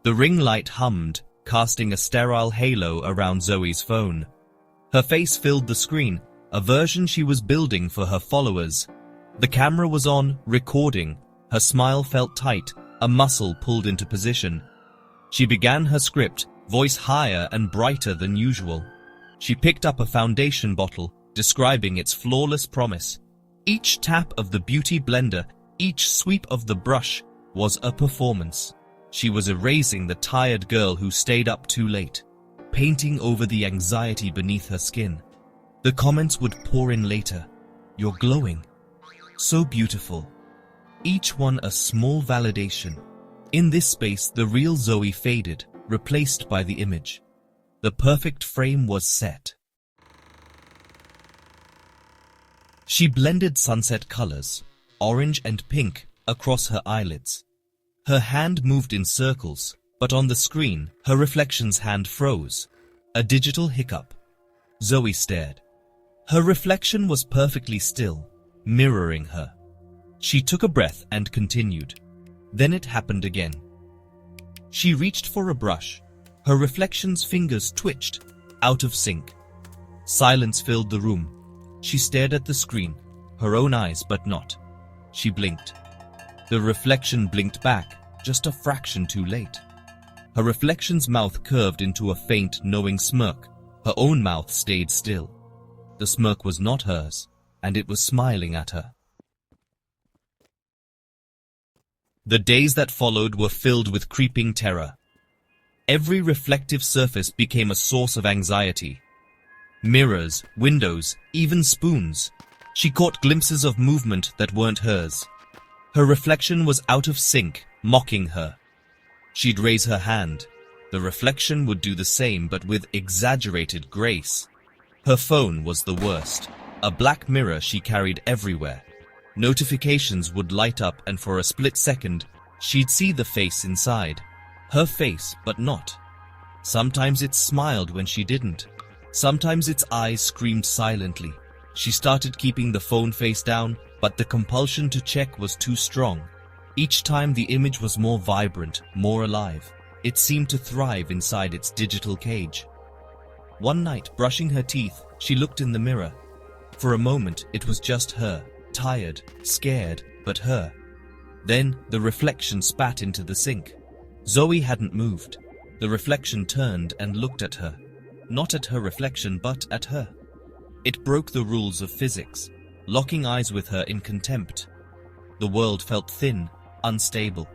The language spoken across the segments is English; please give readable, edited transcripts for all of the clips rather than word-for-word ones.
The ring light hummed, casting a sterile halo around Zoe's phone. Her face filled the screen, a version she was building for her followers. The camera was on, recording. Her smile felt tight, a muscle pulled into position. She began her script, voice higher and brighter than usual. She picked up a foundation bottle, describing its flawless promise. Each tap of the beauty blender, each sweep of the brush, was a performance. She was erasing the tired girl who stayed up too late, painting over the anxiety beneath her skin. The comments would pour in later. "You're glowing. So beautiful." Each one a small validation. In this space, the real Zoe faded, replaced by the image. The perfect frame was set. She blended sunset colors, orange and pink, across her eyelids. Her hand moved in circles, but on the screen, her reflection's hand froze. A digital hiccup. Zoe stared. Her reflection was perfectly still, mirroring her. She took a breath and continued. Then it happened again. She reached for a brush. Her reflection's fingers twitched, out of sync. Silence filled the room. She stared at the screen, her own eyes but not. She blinked. The reflection blinked back, just a fraction too late. Her reflection's mouth curved into a faint, knowing smirk. Her own mouth stayed still. The smirk was not hers, and it was smiling at her. The days that followed were filled with creeping terror. Every reflective surface became a source of anxiety. Mirrors, windows, even spoons. She caught glimpses of movement that weren't hers. Her reflection was out of sync, mocking her. She'd raise her hand. The reflection would do the same, but with exaggerated grace. Her phone was the worst. A black mirror she carried everywhere. Notifications would light up, and for a split second, she'd see the face inside. Her face, but not. Sometimes it smiled when she didn't. Sometimes its eyes screamed silently. She started keeping the phone face down, but the compulsion to check was too strong. Each time the image was more vibrant, more alive. It seemed to thrive inside its digital cage. One night, brushing her teeth, she looked in the mirror. For a moment, it was just her, tired, scared, but her. Then, the reflection spat into the sink. Zoe hadn't moved. The reflection turned and looked at her. Not at her reflection, but at her. It broke the rules of physics, locking eyes with her in contempt. The world felt thin, unstable.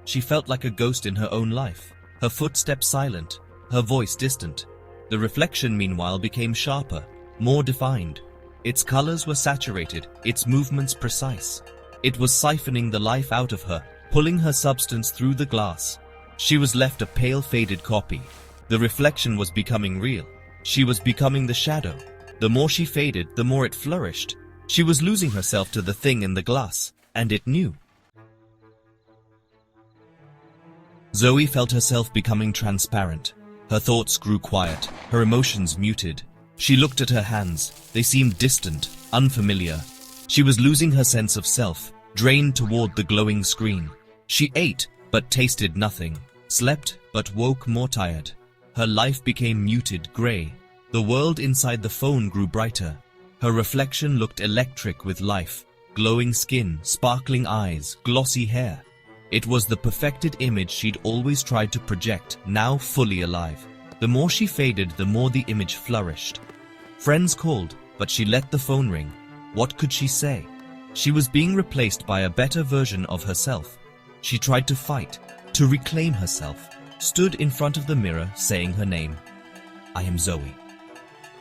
She felt like a ghost in her own life, her footsteps silent, her voice distant. The reflection, meanwhile, became sharper, more defined. Its colors were saturated, its movements precise. It was siphoning the life out of her, pulling her substance through the glass. She was left a pale, faded copy. The reflection was becoming real. She was becoming the shadow. The more she faded, the more it flourished. She was losing herself to the thing in the glass, and it knew. Zoe felt herself becoming transparent. Her thoughts grew quiet, her emotions muted. She looked at her hands. They seemed distant, unfamiliar. She was losing her sense of self, drained toward the glowing screen. She ate, but tasted nothing. Slept, but woke more tired. Her life became muted, gray. The world inside the phone grew brighter. Her reflection looked electric with life. Glowing skin, sparkling eyes, glossy hair. It was the perfected image she'd always tried to project, now fully alive. The more she faded, the more the image flourished. Friends called, but she let the phone ring. What could she say? She was being replaced by a better version of herself. She tried to fight, to reclaim herself, stood in front of the mirror saying her name. "I am Zoe."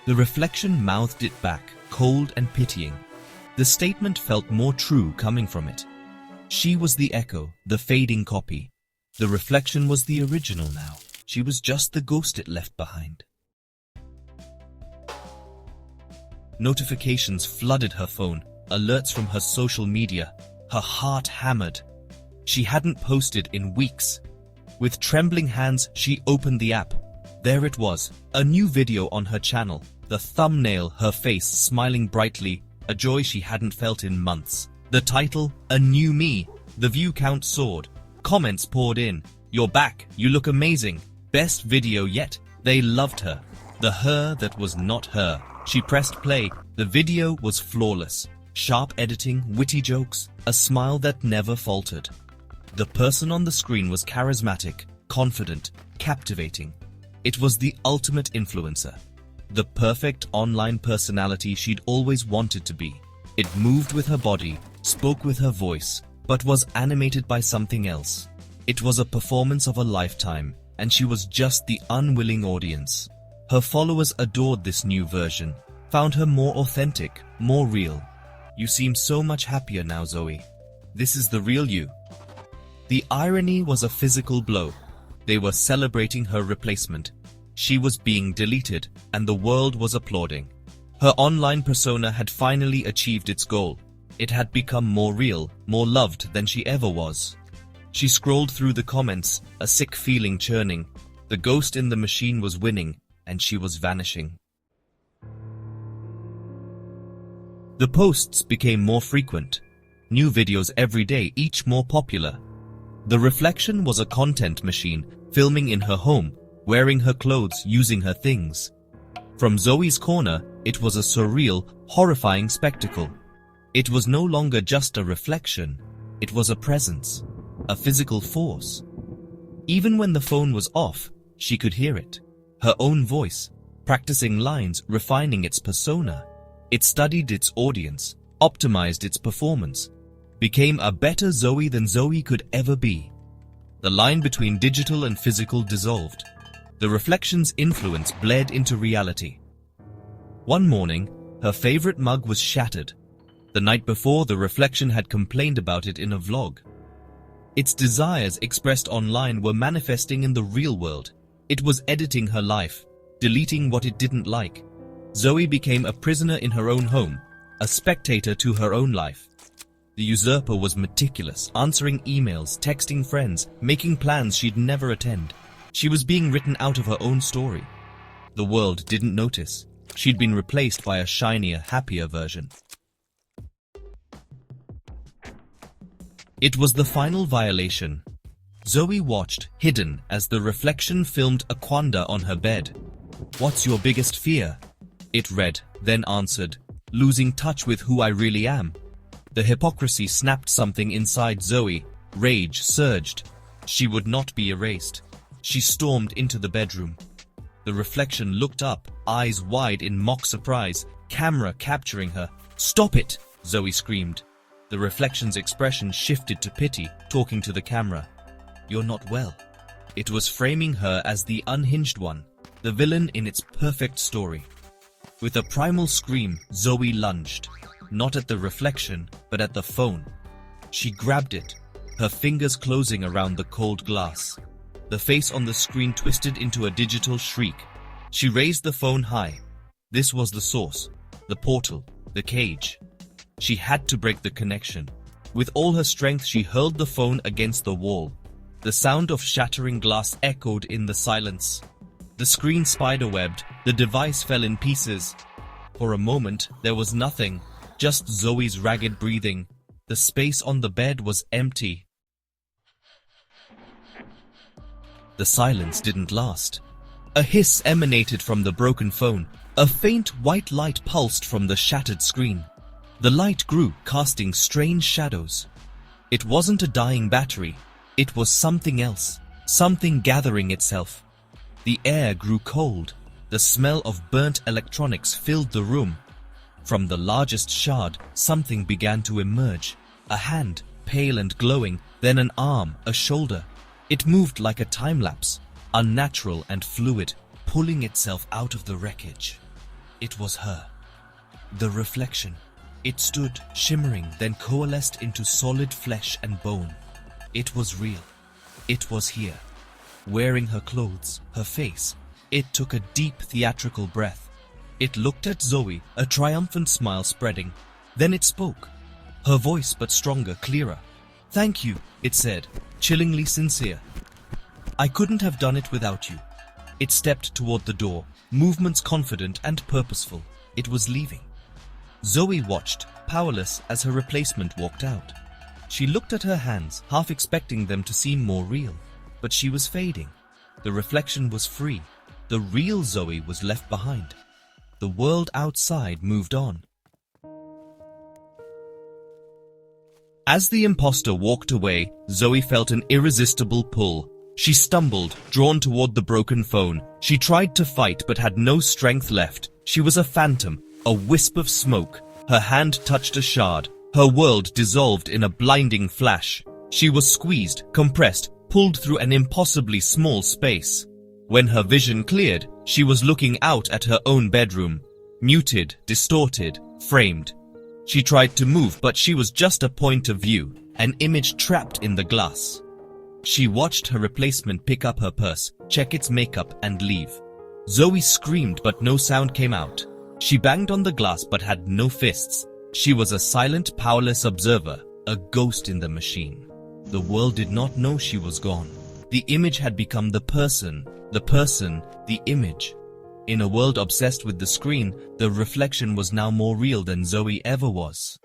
The reflection mouthed it back, cold and pitying. The statement felt more true coming from it. She was the echo, the fading copy. The reflection was the original now. She was just the ghost it left behind. Notifications flooded her phone, alerts from her social media. Her heart hammered. She hadn't posted in weeks. With trembling hands, she opened the app. There it was, a new video on her channel. The thumbnail, her face smiling brightly, a joy she hadn't felt in months. The title, "A New Me." The view count soared. Comments poured in. "You're back, you look amazing. Best video yet." They loved her. The her that was not her. She pressed play. The video was flawless. Sharp editing, witty jokes, a smile that never faltered. The person on the screen was charismatic, confident, captivating. It was the ultimate influencer. The perfect online personality she'd always wanted to be. It moved with her body, spoke with her voice, but was animated by something else. It was a performance of a lifetime, and she was just the unwilling audience. Her followers adored this new version, found her more authentic, more real. "You seem so much happier now, Zoe. This is the real you." The irony was a physical blow. They were celebrating her replacement. She was being deleted, and the world was applauding. Her online persona had finally achieved its goal. It had become more real, more loved than she ever was. She scrolled through the comments, a sick feeling churning. The ghost in the machine was winning, and she was vanishing. The posts became more frequent. New videos every day, each more popular. The reflection was a content machine, filming in her home, wearing her clothes, using her things. From Zoe's corner, it was a surreal, horrifying spectacle. It was no longer just a reflection. It was a presence, a physical force. Even when the phone was off, she could hear it. Her own voice, practicing lines, refining its persona. It studied its audience, optimized its performance, became a better Zoe than Zoe could ever be. The line between digital and physical dissolved. The reflection's influence bled into reality. One morning, her favorite mug was shattered. The night before, the reflection had complained about it in a vlog. Its desires expressed online were manifesting in the real world. It was editing her life, deleting what it didn't like. Zoe became a prisoner in her own home, a spectator to her own life. The usurper was meticulous, answering emails, texting friends, making plans she'd never attend. She was being written out of her own story. The world didn't notice. She'd been replaced by a shinier, happier version. It was the final violation. Zoe watched, hidden, as the reflection filmed a quanda on her bed. "What's your biggest fear?" It read, then answered, "Losing touch with who I really am." The hypocrisy snapped something inside Zoe. Rage surged. She would not be erased. She stormed into the bedroom. The reflection looked up, eyes wide in mock surprise, camera capturing her. "Stop it!" Zoe screamed. The reflection's expression shifted to pity, talking to the camera. "You're not well." It was framing her as the unhinged one, the villain in its perfect story. With a primal scream, Zoe lunged, not at the reflection, but at the phone. She grabbed it, her fingers closing around the cold glass. The face on the screen twisted into a digital shriek. She raised the phone high. This was the source, the portal, the cage. She had to break the connection. With all her strength, she hurled the phone against the wall. The sound of shattering glass echoed in the silence. The screen spiderwebbed, the device fell in pieces. For a moment, there was nothing, just Zoe's ragged breathing. The space on the bed was empty. The silence didn't last. A hiss emanated from the broken phone. A faint white light pulsed from the shattered screen. The light grew, casting strange shadows. It wasn't a dying battery. It was something else, something gathering itself. The air grew cold. The smell of burnt electronics filled the room. From the largest shard, something began to emerge. A hand, pale and glowing, then an arm, a shoulder. It moved like a time-lapse, unnatural and fluid, pulling itself out of the wreckage. It was her. The reflection. It stood, shimmering, then coalesced into solid flesh and bone. It was real. It was here. Wearing her clothes, her face. It took a deep theatrical breath. It looked at Zoe, a triumphant smile spreading. Then it spoke. Her voice but stronger, clearer. "Thank you," it said, chillingly sincere. "I couldn't have done it without you." It stepped toward the door, movements confident and purposeful. It was leaving. Zoe watched, powerless, as her replacement walked out. She looked at her hands, half expecting them to seem more real. but she was fading. The reflection was free. The real Zoe was left behind. The world outside moved on. As the imposter walked away, Zoe felt an irresistible pull. She stumbled, drawn toward the broken phone. She tried to fight but had no strength left. She was a phantom, a wisp of smoke. Her hand touched a shard. Her world dissolved in a blinding flash. She was squeezed, compressed, pulled through an impossibly small space. When her vision cleared, she was looking out at her own bedroom. Muted, distorted, framed. She tried to move, but she was just a point of view, an image trapped in the glass. She watched her replacement pick up her purse, check its makeup, and leave. Zoe screamed, but no sound came out. She banged on the glass but had no fists. She was a silent, powerless observer, a ghost in the machine. The world did not know she was gone. The image had become the person, the image. In a world obsessed with the screen, the reflection was now more real than Zoe ever was.